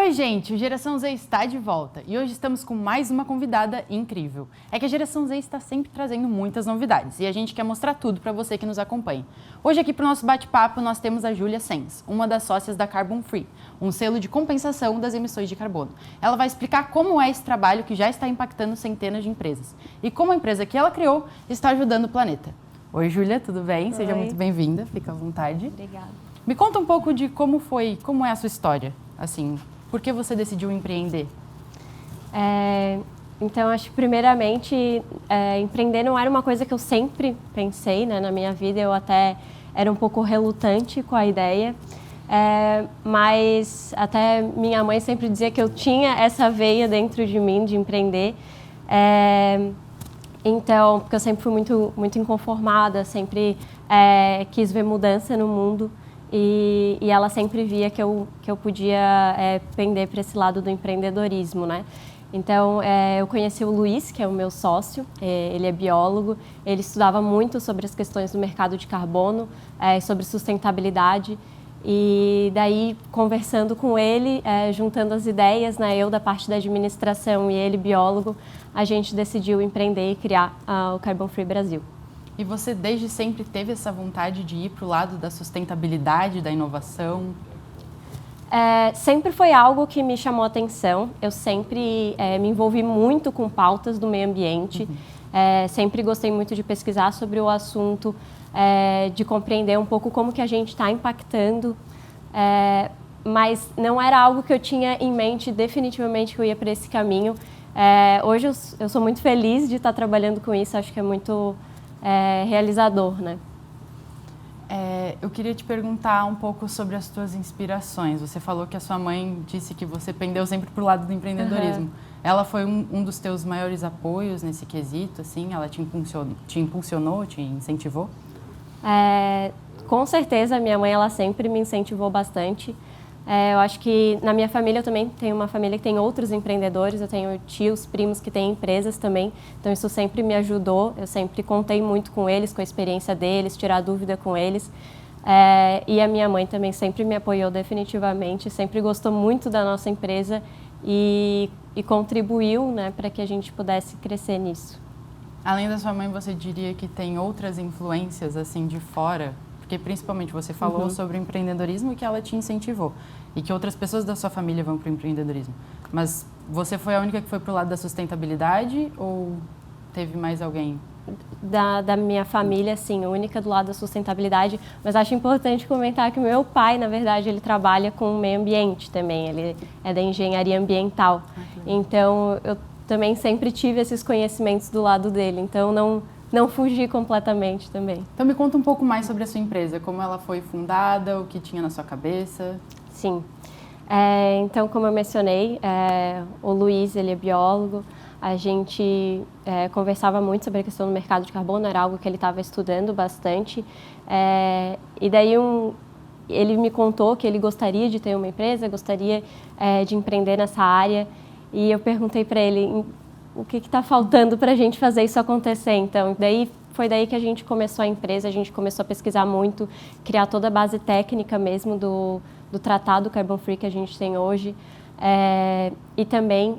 Oi, gente! O Geração Z está de volta e hoje estamos com mais uma convidada incrível. É que a Geração Z está sempre trazendo muitas novidades e a gente quer mostrar tudo para você que nos acompanha. Hoje aqui para o nosso bate-papo nós temos a Júlia Sens, uma das sócias da Carbon Free, um selo de compensação das emissões de carbono. Ela vai explicar como é esse trabalho que já está impactando centenas de empresas e como a empresa que ela criou está ajudando o planeta. Oi, Júlia, tudo bem? Oi. Seja muito bem-vinda, fica à vontade. Obrigada. Me conta um pouco de como é a sua história, assim. Por que você decidiu empreender? Então, acho que primeiramente, empreender não era uma coisa que eu sempre pensei, né, na minha vida. Eu até era um pouco relutante com a ideia, mas até minha mãe sempre dizia que eu tinha essa veia dentro de mim de empreender. Então, porque eu sempre fui muito inconformada, sempre quis ver mudança no mundo. E ela sempre via que eu podia pender para esse lado do empreendedorismo, né? Então, eu conheci o Luiz, que é o meu sócio, ele é biólogo, ele estudava muito sobre as questões do mercado de carbono, sobre sustentabilidade, e daí, conversando com ele, juntando as ideias, né, eu da parte da administração e ele biólogo, a gente decidiu empreender e criar o Carbon Free Brasil. E você desde sempre teve essa vontade de ir para o lado da sustentabilidade, da inovação? Sempre foi algo que me chamou a atenção. Eu sempre me envolvi muito com pautas do meio ambiente. Sempre gostei muito de pesquisar sobre o assunto, de compreender um pouco como que a gente está impactando. Mas não era algo que eu tinha em mente definitivamente que eu ia para esse caminho. Hoje eu sou muito feliz de estar trabalhando com isso. Acho que é muito realizador, né? Eu queria te perguntar um pouco sobre as tuas inspirações. Você falou que a sua mãe disse que você pendeu sempre para o lado do empreendedorismo. Ela foi um dos teus maiores apoios nesse quesito, assim? Ela te impulsionou, te incentivou? Com certeza, a minha mãe ela sempre me incentivou bastante. Eu acho que na minha família eu também tenho uma família que tem outros empreendedores, eu tenho tios, primos que têm empresas também, então isso sempre me ajudou, eu sempre contei muito com eles, com a experiência deles, tirar dúvida com eles. E a minha mãe também sempre me apoiou definitivamente, sempre gostou muito da nossa empresa e contribuiu, né, para que a gente pudesse crescer nisso. Além da sua mãe, você diria que tem outras influências assim de fora? Porque principalmente você falou sobre o empreendedorismo e que ela te incentivou e que outras pessoas da sua família vão para o empreendedorismo. Mas você foi a única que foi para o lado da sustentabilidade ou teve mais alguém? Da minha família, sim, a única do lado da sustentabilidade, mas acho importante comentar que meu pai, na verdade, ele trabalha com o meio ambiente também, ele é da engenharia ambiental. Então, eu também sempre tive esses conhecimentos do lado dele, então não fugi completamente também. Então me conta um pouco mais sobre a sua empresa, como ela foi fundada, o que tinha na sua cabeça. Sim. Então, como eu mencionei, o Luiz, ele é biólogo, a gente conversava muito sobre a questão do mercado de carbono, era algo que ele estava estudando bastante. E daí ele me contou que ele gostaria de ter uma empresa, gostaria de empreender nessa área, e eu perguntei para ele o que está faltando para a gente fazer isso acontecer. Então, foi daí que a gente começou a empresa, a gente começou a pesquisar muito, criar toda a base técnica mesmo do tratado Carbon Free que a gente tem hoje, e também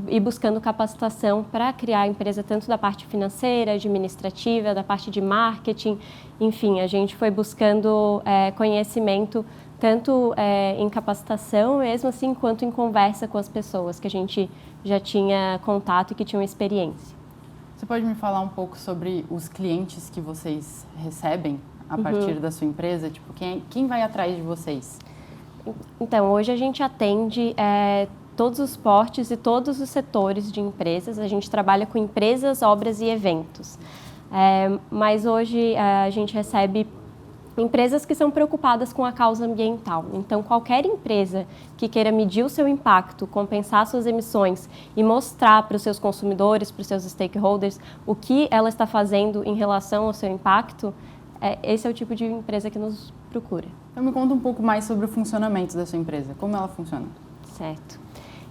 ir buscando capacitação para criar a empresa tanto da parte financeira, administrativa, da parte de marketing, enfim, a gente foi buscando conhecimento tanto em capacitação mesmo assim, quanto em conversa com as pessoas que a gente já tinha contato e que tinham experiência. Você pode me falar um pouco sobre os clientes que vocês recebem a partir da sua empresa? Tipo, quem vai atrás de vocês? Então, hoje a gente atende todos os portes e todos os setores de empresas. A gente trabalha com empresas, obras e eventos. Mas hoje a gente recebe empresas que são preocupadas com a causa ambiental. Então, qualquer empresa que queira medir o seu impacto, compensar suas emissões e mostrar para os seus consumidores, para os seus stakeholders, o que ela está fazendo em relação ao seu impacto, esse é o tipo de empresa que nos procura. Então, me conta um pouco mais sobre o funcionamento da sua empresa. Como ela funciona? Certo.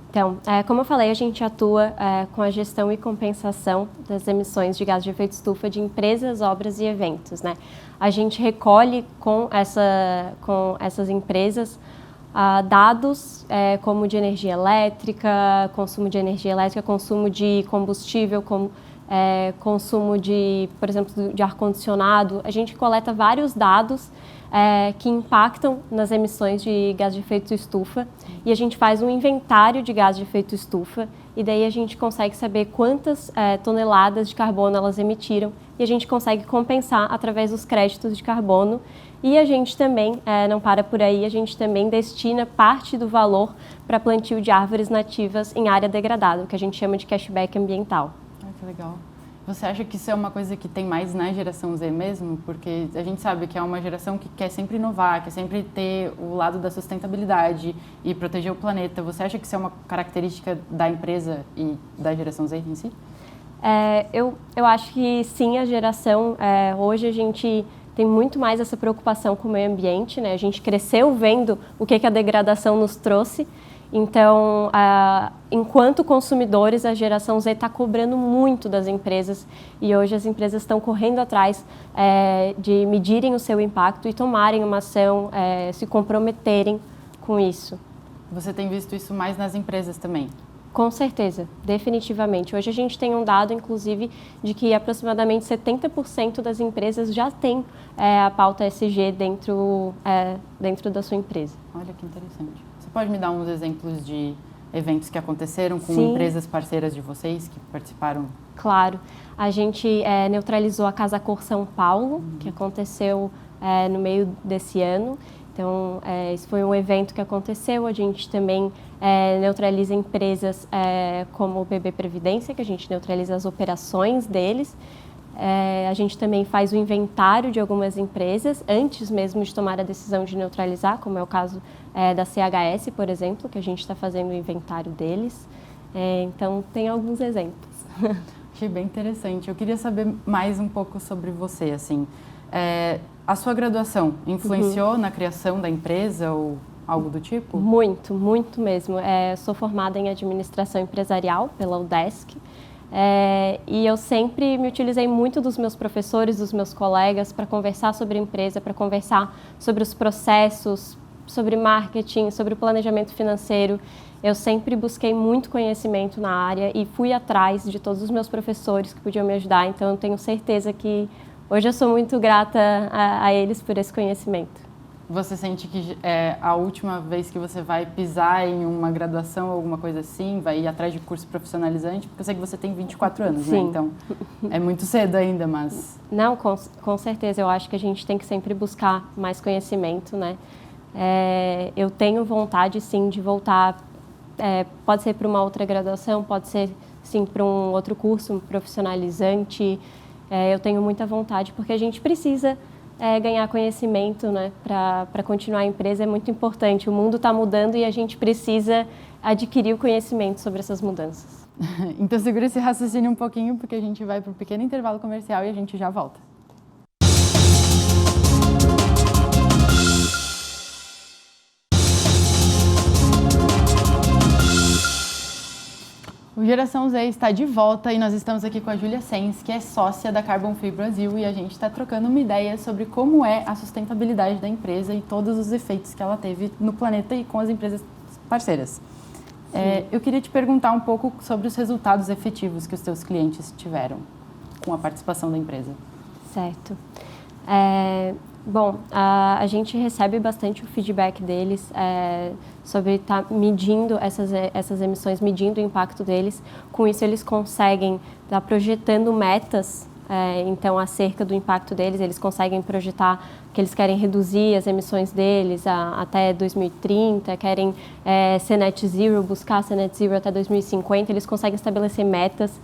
Então, como eu falei, a gente atua com a gestão e compensação das emissões de gás de efeito estufa de empresas, obras e eventos, né? A gente recolhe com essas empresas dados como de energia elétrica, consumo de combustível, consumo de, por exemplo, de ar-condicionado. A gente coleta vários dados que impactam nas emissões de gás de efeito estufa e a gente faz um inventário de gás de efeito estufa e daí a gente consegue saber quantas toneladas de carbono elas emitiram e a gente consegue compensar através dos créditos de carbono. E a gente também, não para por aí, a gente também destina parte do valor para plantio de árvores nativas em área degradada, o que a gente chama de cashback ambiental. Que legal. Você acha que isso é uma coisa que tem mais na geração Z mesmo? Porque a gente sabe que é uma geração que quer sempre inovar, quer sempre ter o lado da sustentabilidade e proteger o planeta. Você acha que isso é uma característica da empresa e da geração Z em si? Eu acho que sim, a geração, hoje a gente tem muito mais essa preocupação com o meio ambiente, né? A gente cresceu vendo o que a degradação nos trouxe. Então, enquanto consumidores, a geração Z está cobrando muito das empresas e hoje as empresas estão correndo atrás de medirem o seu impacto e tomarem uma ação, se comprometerem com isso. Você tem visto isso mais nas empresas também? Com certeza, definitivamente. Hoje a gente tem um dado, inclusive, de que aproximadamente 70% das empresas já têm a pauta ESG dentro da sua empresa. Olha que interessante. Você pode me dar uns exemplos de eventos que aconteceram com Sim. empresas parceiras de vocês que participaram? Claro. A gente neutralizou a Casa Cor São Paulo, que aconteceu no meio desse ano. Então, esse foi um evento que aconteceu. A gente também neutraliza empresas como o BB Previdência, que a gente neutraliza as operações deles. A gente também faz o inventário de algumas empresas antes mesmo de tomar a decisão de neutralizar, como é o caso da CHS, por exemplo, que a gente está fazendo o inventário deles. Então, tem alguns exemplos. Achei bem interessante. Eu queria saber mais um pouco sobre você, assim. A sua graduação influenciou na criação da empresa ou algo do tipo? Muito, muito mesmo. Sou formada em administração empresarial pela UDESC. E eu sempre me utilizei muito dos meus professores, dos meus colegas, para conversar sobre a empresa, para conversar sobre os processos, sobre marketing, sobre o planejamento financeiro. Eu sempre busquei muito conhecimento na área e fui atrás de todos os meus professores que podiam me ajudar. Então, eu tenho certeza que hoje eu sou muito grata a eles por esse conhecimento. Você sente que a última vez que você vai pisar em uma graduação ou alguma coisa assim, vai ir atrás de curso profissionalizante? Porque eu sei que você tem 24 anos, Sim. né? Então, é muito cedo ainda, mas... Não, com certeza. Eu acho que a gente tem que sempre buscar mais conhecimento, né? Eu tenho vontade, sim, de voltar. Pode ser para uma outra graduação, pode ser, sim, para um outro curso um profissionalizante. Eu tenho muita vontade, porque a gente precisa... ganhar conhecimento, né, para continuar a empresa é muito importante. O mundo está mudando e a gente precisa adquirir o conhecimento sobre essas mudanças. Então segura esse raciocínio um pouquinho, porque a gente vai para um pequeno intervalo comercial e a gente já volta. O Geração Z está de volta e nós estamos aqui com a Júlia Sens, que é sócia da Carbon Free Brasil, e a gente está trocando uma ideia sobre como é a sustentabilidade da empresa e todos os efeitos que ela teve no planeta e com as empresas parceiras. Eu queria te perguntar um pouco sobre os resultados efetivos que os teus clientes tiveram com a participação da empresa. Certo. Bom, a gente recebe bastante o feedback deles sobre estar medindo essas emissões, medindo o impacto deles. Com isso, eles conseguem estar projetando metas, então, acerca do impacto deles. Eles conseguem projetar que eles querem reduzir as emissões deles até 2030, querem ser net zero, buscar ser net zero até 2050. Eles conseguem estabelecer metas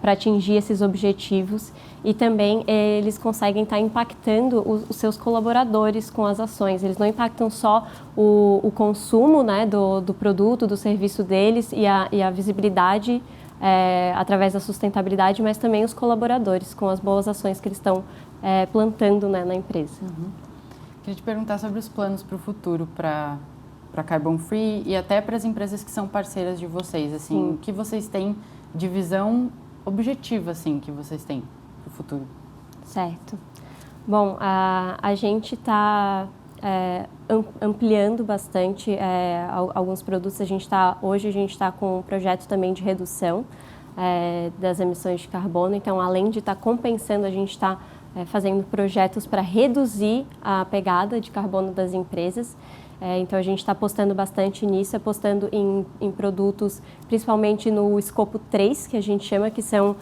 para atingir esses objetivos. E também eles conseguem estar impactando os seus colaboradores com as ações. Eles não impactam só o consumo, né, do produto, do serviço deles e a visibilidade através da sustentabilidade, mas também os colaboradores com as boas ações que eles estão plantando, né, na empresa. Queria te perguntar sobre os planos para o futuro para Carbon Free e até para as empresas que são parceiras de vocês. Assim, o que vocês têm de visão objetiva, assim, que vocês têm para o futuro? Certo. Bom, a gente está ampliando bastante alguns produtos. Hoje a gente está com um projeto também de redução das emissões de carbono. Então, além de estar compensando, a gente está fazendo projetos para reduzir a pegada de carbono das empresas. Então, a gente está apostando bastante nisso, apostando em produtos, principalmente no escopo 3, que a gente chama, que são...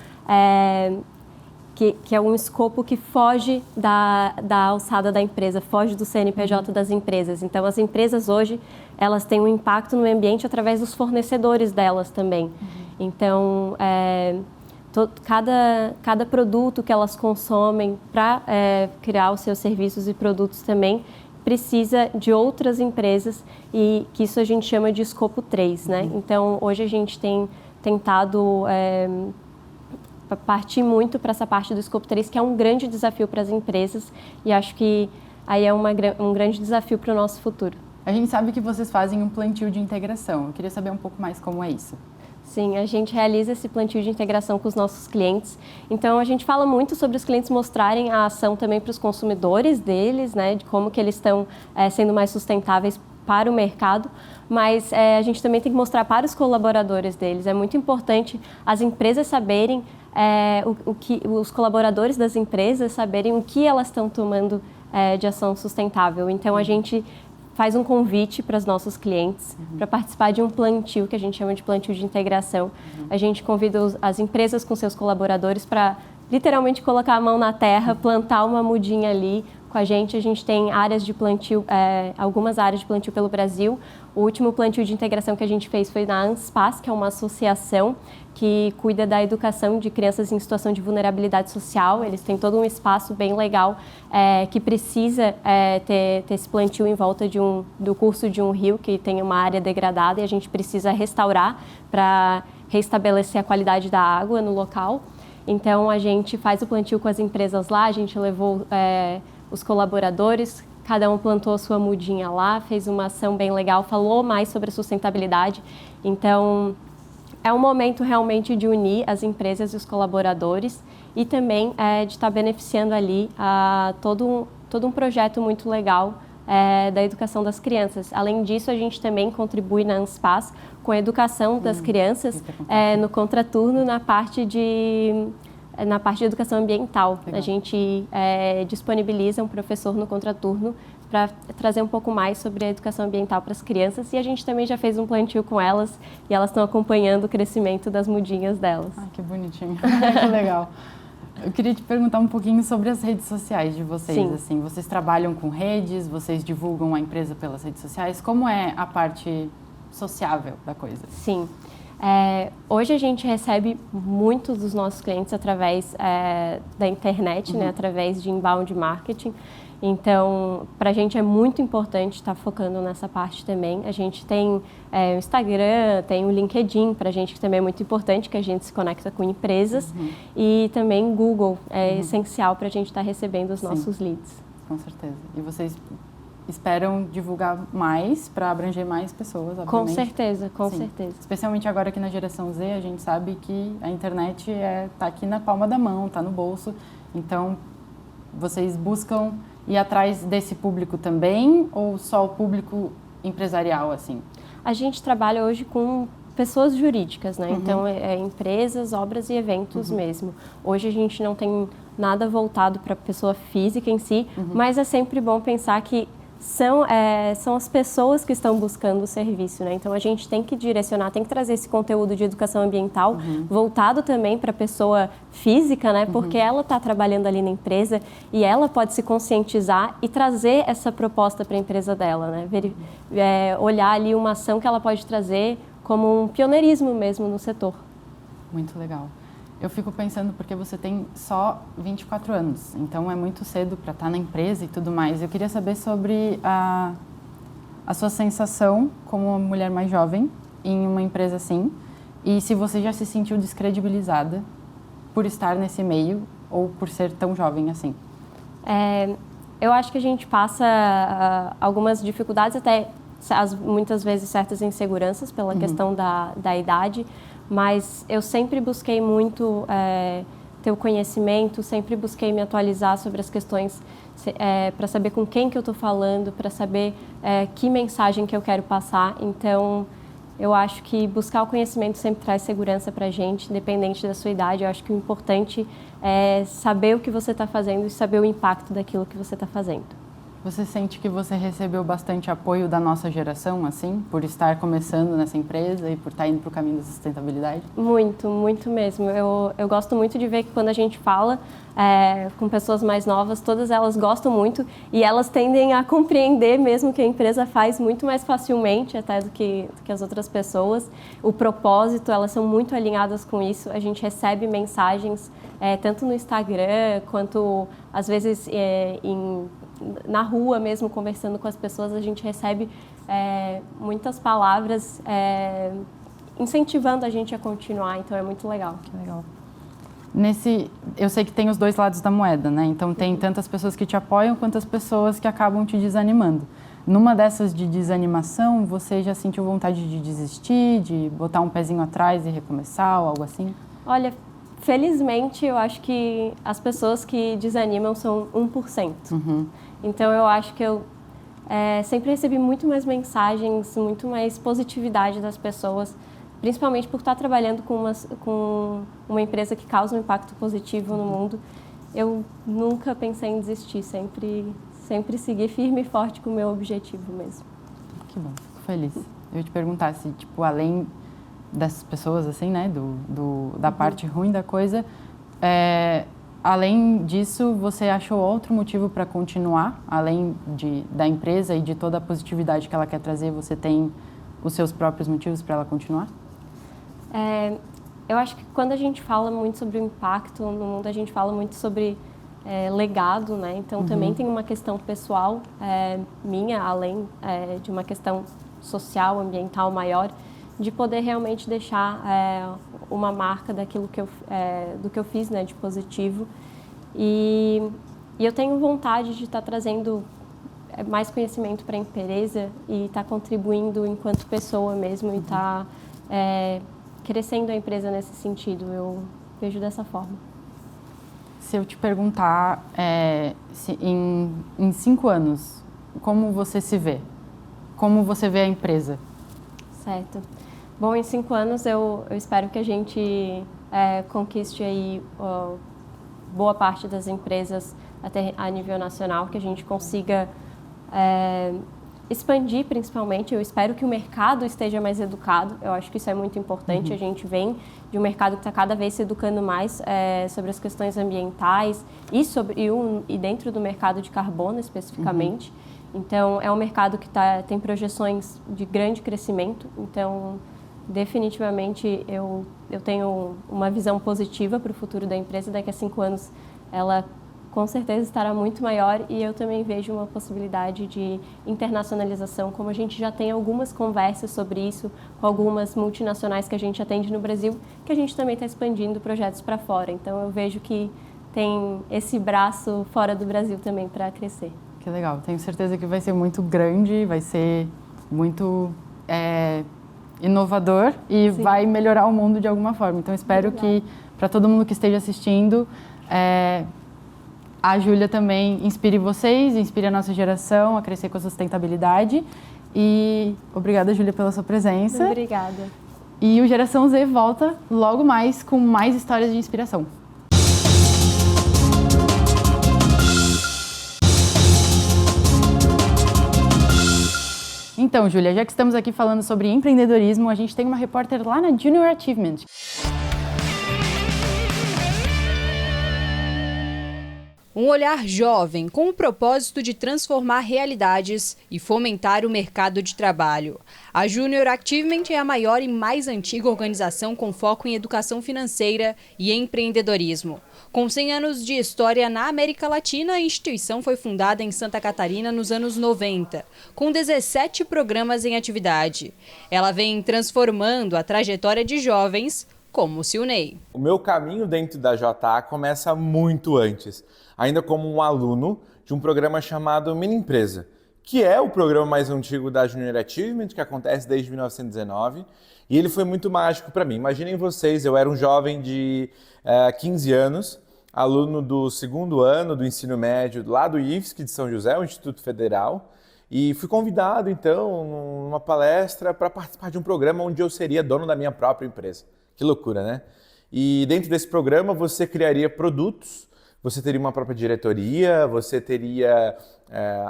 Que é um escopo que foge da alçada da empresa, foge do CNPJ das empresas. Então, as empresas hoje, elas têm um impacto no meio ambiente através dos fornecedores delas também. Então, cada produto que elas consomem para criar os seus serviços e produtos também precisa de outras empresas, e que isso a gente chama de escopo 3, né? Então, hoje a gente tem tentado partir muito para essa parte do escopo 3, que é um grande desafio para as empresas, e acho que aí é um grande desafio para o nosso futuro. A gente sabe que vocês fazem um plantio de integração. Eu queria saber um pouco mais como é isso. Sim, a gente realiza esse plantio de integração com os nossos clientes. Então, a gente fala muito sobre os clientes mostrarem a ação também para os consumidores deles, né, de como que eles estão sendo mais sustentáveis para o mercado, mas a gente também tem que mostrar para os colaboradores deles. É muito importante as empresas saberem, os colaboradores das empresas saberem o que elas estão tomando de ação sustentável. Então, a gente faz um convite para os nossos clientes para participar de um plantio, que a gente chama de plantio de integração. A gente convida as empresas com seus colaboradores para literalmente colocar a mão na terra, plantar uma mudinha ali com a gente. A gente tem áreas de plantio, algumas áreas de plantio pelo Brasil. O último plantio de integração que a gente fez foi na ANSPAS, que é uma associação que cuida da educação de crianças em situação de vulnerabilidade social. Eles têm todo um espaço bem legal que precisa ter esse plantio em volta do curso de um rio que tem uma área degradada, e a gente precisa restaurar para restabelecer a qualidade da água no local. Então, a gente faz o plantio com as empresas lá, a gente levou os colaboradores, cada um plantou a sua mudinha lá, fez uma ação bem legal, falou mais sobre a sustentabilidade. Então, é um momento realmente de unir as empresas e os colaboradores, e também de estar beneficiando ali todo um projeto muito legal da educação das crianças. Além disso, a gente também contribui na ANSPAS com a educação das crianças no contraturno na parte de educação ambiental. Legal. A gente disponibiliza um professor no contraturno para trazer um pouco mais sobre a educação ambiental para as crianças, e a gente também já fez um plantio com elas, e elas estão acompanhando o crescimento das mudinhas delas. Ai, que bonitinho. Que legal. Eu queria te perguntar um pouquinho sobre as redes sociais de vocês. Sim. Assim, vocês trabalham com redes, vocês divulgam a empresa pelas redes sociais. Como é a parte sociável da coisa? Sim. Hoje a gente recebe muitos dos nossos clientes através da internet, né, através de inbound marketing. Então, para a gente é muito importante estar focando nessa parte também. A gente tem o Instagram, tem o LinkedIn, para a gente que também é muito importante, que a gente se conecta com empresas. E também Google é essencial para a gente estar recebendo os nossos leads. Com certeza. E vocês esperam divulgar mais para abranger mais pessoas, obviamente? Com certeza, com certeza. Especialmente agora aqui na geração Z, a gente sabe que a internet está aqui na palma da mão, está no bolso. Então, vocês buscam ir atrás desse público também, ou só o público empresarial, assim? A gente trabalha hoje com pessoas jurídicas, né? Então, empresas, obras e eventos mesmo. Hoje a gente não tem nada voltado para a pessoa física em si, mas é sempre bom pensar que são as pessoas que estão buscando o serviço, né? Então, a gente tem que direcionar, tem que trazer esse conteúdo de educação ambiental voltado também para a pessoa física, né? Porque ela está trabalhando ali na empresa e ela pode se conscientizar e trazer essa proposta para a empresa dela, né? Olhar ali uma ação que ela pode trazer como um pioneirismo mesmo no setor. Muito legal. Eu fico pensando porque você tem só 24 anos, então é muito cedo para estar na empresa e tudo mais. Eu queria saber sobre a sua sensação como uma mulher mais jovem em uma empresa assim, e se você já se sentiu descredibilizada por estar nesse meio ou por ser tão jovem assim. Eu acho que a gente passa algumas dificuldades, até muitas vezes certas inseguranças pela questão da idade, mas eu sempre busquei muito ter o conhecimento, sempre busquei me atualizar sobre as questões, para saber com quem que eu estou falando, para saber que mensagem que eu quero passar. Então, eu acho que buscar o conhecimento sempre traz segurança para a gente, independente da sua idade. Eu acho que o importante é saber o que você está fazendo e saber o impacto daquilo que você está fazendo. Você sente que você recebeu bastante apoio da nossa geração, assim, por estar começando nessa empresa e por estar indo para o caminho da sustentabilidade? Muito, muito mesmo. Eu gosto muito de ver que quando a gente fala com pessoas mais novas, todas elas gostam muito e elas tendem a compreender mesmo que a empresa faz muito mais facilmente até do que as outras pessoas. O propósito, elas são muito alinhadas com isso. A gente recebe mensagens tanto no Instagram quanto às vezes na rua mesmo, conversando com as pessoas, a gente recebe muitas palavras incentivando a gente a continuar, então é muito legal. Que legal. Eu sei que tem os dois lados da moeda, né? Então tem tantas pessoas que te apoiam quanto as pessoas que acabam te desanimando. Numa dessas de desanimação, você já sentiu vontade de desistir, de botar um pezinho atrás e recomeçar ou algo assim? Olha, felizmente eu acho que as pessoas que desanimam são 1%. Uhum. Então, eu acho que eu sempre recebi muito mais mensagens, muito mais positividade das pessoas, principalmente por estar trabalhando com uma empresa que causa um impacto positivo no mundo. Eu nunca pensei em desistir, sempre segui firme e forte com o meu objetivo mesmo. Que bom, fico feliz. Eu ia te perguntar se, tipo, além dessas pessoas, assim, né, da parte ruim da coisa, além disso, você achou outro motivo para continuar? Além da empresa e de toda a positividade que ela quer trazer, você tem os seus próprios motivos para ela continuar? Eu acho que quando a gente fala muito sobre o impacto no mundo, a gente fala muito sobre legado, né? Então, também tem uma questão pessoal minha, além de uma questão social, ambiental maior, de poder realmente deixar uma marca daquilo do que eu fiz, né, de positivo. E eu tenho vontade de estar trazendo mais conhecimento para a empresa e estar contribuindo enquanto pessoa mesmo e estar crescendo a empresa nesse sentido. Eu vejo dessa forma. Se eu te perguntar, em 5 anos, como você se vê? Como você vê a empresa? Certo. Bom, em 5 anos eu espero que a gente conquiste aí boa parte das empresas até a nível nacional, que a gente consiga expandir principalmente. Eu espero que o mercado esteja mais educado, eu acho que isso é muito importante. A gente vem de um mercado que está cada vez se educando mais sobre as questões ambientais e dentro do mercado de carbono especificamente. Então, é um mercado que tem projeções de grande crescimento, então definitivamente eu tenho uma visão positiva para o futuro da empresa. Daqui a 5 anos ela com certeza estará muito maior e eu também vejo uma possibilidade de internacionalização, como a gente já tem algumas conversas sobre isso com algumas multinacionais que a gente atende no Brasil, que a gente também está expandindo projetos para fora. Então eu vejo que tem esse braço fora do Brasil também para crescer. Que legal, tenho certeza que vai ser muito grande, vai ser muito inovador e Sim. vai melhorar o mundo de alguma forma. Então, espero que, para todo mundo que esteja assistindo, a Júlia também inspire vocês, inspire a nossa geração a crescer com a sustentabilidade. E obrigada, Júlia, pela sua presença. Obrigada. E o Geração Z volta logo mais com mais histórias de inspiração. Então, Júlia, já que estamos aqui falando sobre empreendedorismo, a gente tem uma repórter lá na Junior Achievement. Um olhar jovem com o propósito de transformar realidades e fomentar o mercado de trabalho. A Junior Achievement é a maior e mais antiga organização com foco em educação financeira e empreendedorismo. Com 100 anos de história na América Latina, a instituição foi fundada em Santa Catarina nos anos 90, com 17 programas em atividade. Ela vem transformando a trajetória de jovens como o Silney. O meu caminho dentro da JA começa muito antes, ainda como um aluno de um programa chamado Mini Empresa, que é o programa mais antigo da Junior Achievement, que acontece desde 1919, e ele foi muito mágico para mim. Imaginem vocês, eu era um jovem de 15 anos, aluno do 2º ano do ensino médio lá do IFSC de São José, o Instituto Federal, e fui convidado, então, numa palestra para participar de um programa onde eu seria dono da minha própria empresa. Que loucura, né? E dentro desse programa você criaria produtos, você teria uma própria diretoria, você teria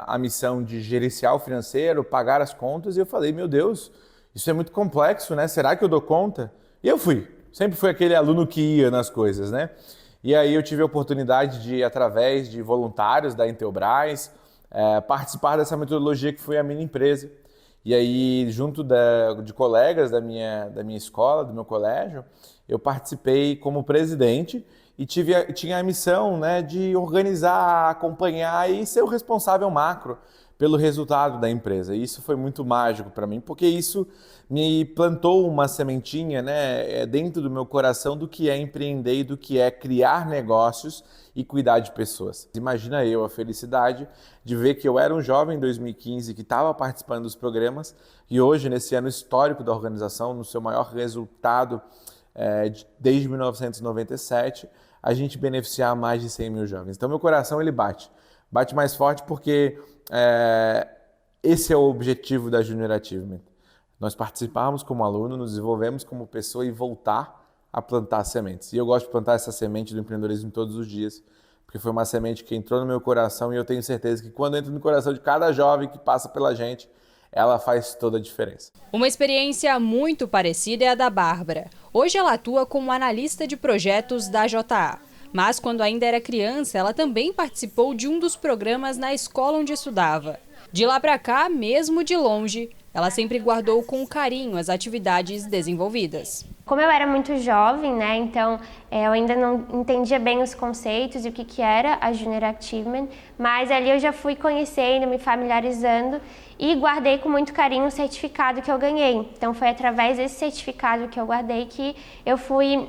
a missão de gerenciar o financeiro, pagar as contas, e eu falei, meu Deus, isso é muito complexo, né? Será que eu dou conta? E eu fui. Sempre fui aquele aluno que ia nas coisas, né? E aí eu tive a oportunidade de, através de voluntários da Intelbras, participar dessa metodologia que foi a Mini Empresa. E aí, junto de colegas da minha escola, do meu colégio, eu participei como presidente e tinha a missão, né, de organizar, acompanhar e ser o responsável macro pelo resultado da empresa. E isso foi muito mágico para mim, porque isso me plantou uma sementinha, né, dentro do meu coração do que é empreender e do que é criar negócios e cuidar de pessoas. Imagina eu a felicidade de ver que eu era um jovem em 2015 que estava participando dos programas e hoje, nesse ano histórico da organização, no seu maior resultado desde 1997, a gente beneficiar mais de 100 mil jovens. Então meu coração ele bate mais forte porque esse é o objetivo da Junior Achievement. Nós participarmos como aluno, nos desenvolvemos como pessoa e voltar a plantar sementes. E eu gosto de plantar essa semente do empreendedorismo todos os dias, porque foi uma semente que entrou no meu coração e eu tenho certeza que quando entra no coração de cada jovem que passa pela gente, ela faz toda a diferença. Uma experiência muito parecida é a da Bárbara. Hoje ela atua como analista de projetos da JA. Mas quando ainda era criança, ela também participou de um dos programas na escola onde estudava. De lá para cá, mesmo de longe, ela sempre guardou com carinho as atividades desenvolvidas. Como eu era muito jovem, né, então eu ainda não entendia bem os conceitos e o que era a Junior Achievement, mas ali eu já fui conhecendo, me familiarizando e guardei com muito carinho o certificado que eu ganhei. Então foi através desse certificado que eu guardei que eu fui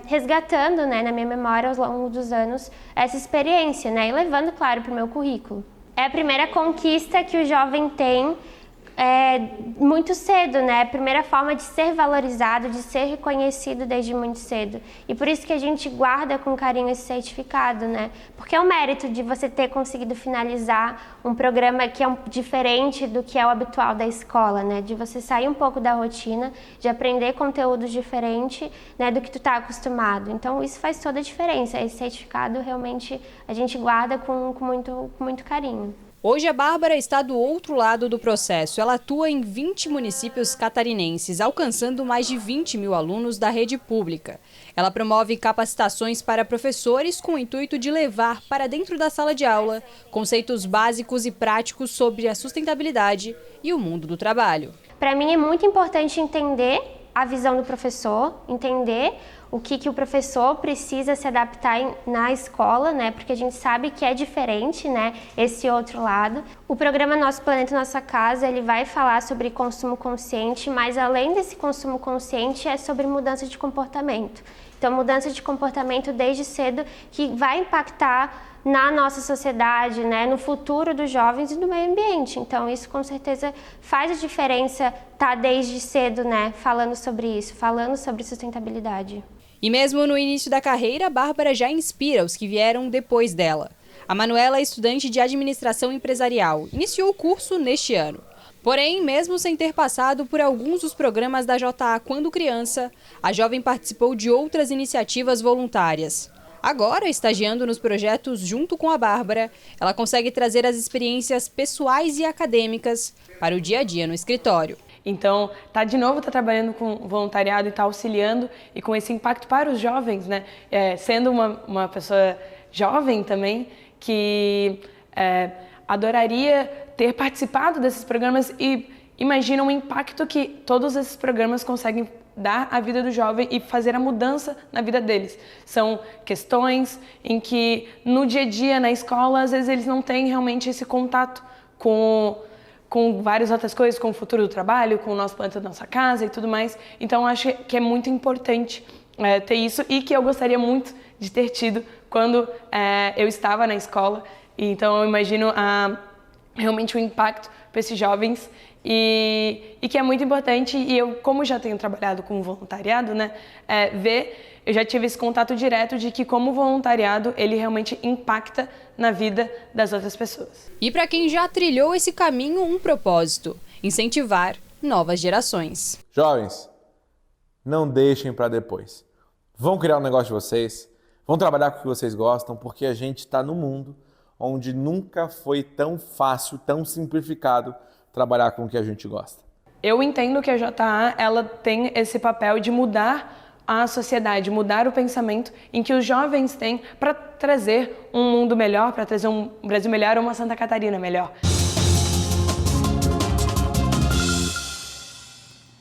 resgatando, né, na minha memória ao longo dos anos essa experiência, né, e levando, claro, para o meu currículo. É a primeira conquista que o jovem tem muito cedo, né? A primeira forma de ser valorizado, de ser reconhecido desde muito cedo. E por isso que a gente guarda com carinho esse certificado, né? Porque é o mérito de você ter conseguido finalizar um programa que é diferente do que é o habitual da escola, né? De você sair um pouco da rotina, de aprender conteúdos diferentes, né, do que tu está acostumado. Então isso faz toda a diferença. Esse certificado realmente a gente guarda com muito carinho. Hoje a Bárbara está do outro lado do processo. Ela atua em 20 municípios catarinenses, alcançando mais de 20 mil alunos da rede pública. Ela promove capacitações para professores com o intuito de levar para dentro da sala de aula conceitos básicos e práticos sobre a sustentabilidade e o mundo do trabalho. Para mim é muito importante entender a visão do professor, entender o que o professor precisa se adaptar na escola, né? Porque a gente sabe que é diferente, né? Esse outro lado. O programa Nosso Planeta, Nossa Casa, ele vai falar sobre consumo consciente, mas além desse consumo consciente é sobre mudança de comportamento. Então, mudança de comportamento desde cedo que vai impactar na nossa sociedade, né, no futuro dos jovens e do meio ambiente. Então, isso com certeza faz a diferença estar desde cedo, né, falando sobre isso, falando sobre sustentabilidade. E mesmo no início da carreira, a Bárbara já inspira os que vieram depois dela. A Manuela é estudante de administração empresarial. Iniciou o curso neste ano. Porém, mesmo sem ter passado por alguns dos programas da JA quando criança, a jovem participou de outras iniciativas voluntárias. Agora, estagiando nos projetos junto com a Bárbara, ela consegue trazer as experiências pessoais e acadêmicas para o dia a dia no escritório. Então, tá trabalhando com voluntariado e tá auxiliando e com esse impacto para os jovens, né? Sendo uma pessoa jovem também, que adoraria ter participado desses programas e imagina o impacto que todos esses programas conseguem dar à vida do jovem e fazer a mudança na vida deles. São questões em que no dia a dia, na escola, às vezes eles não têm realmente esse contato com várias outras coisas, com o futuro do trabalho, com o nosso planeta da nossa casa e tudo mais. Então, acho que é muito importante ter isso e que eu gostaria muito de ter tido quando eu estava na escola. Então, eu imagino realmente um impacto para esses jovens e que é muito importante. E eu, como já tenho trabalhado com voluntariado, né, eu já tive esse contato direto de que como voluntariado ele realmente impacta na vida das outras pessoas. E para quem já trilhou esse caminho, um propósito: incentivar novas gerações. Jovens, não deixem para depois. Vão criar um negócio de vocês, vão trabalhar com o que vocês gostam, porque a gente está num mundo onde nunca foi tão fácil, tão simplificado trabalhar com o que a gente gosta. Eu entendo que a JA ela tem esse papel de mudar a sociedade, mudar o pensamento em que os jovens têm para trazer um mundo melhor, para trazer um Brasil melhor ou uma Santa Catarina melhor.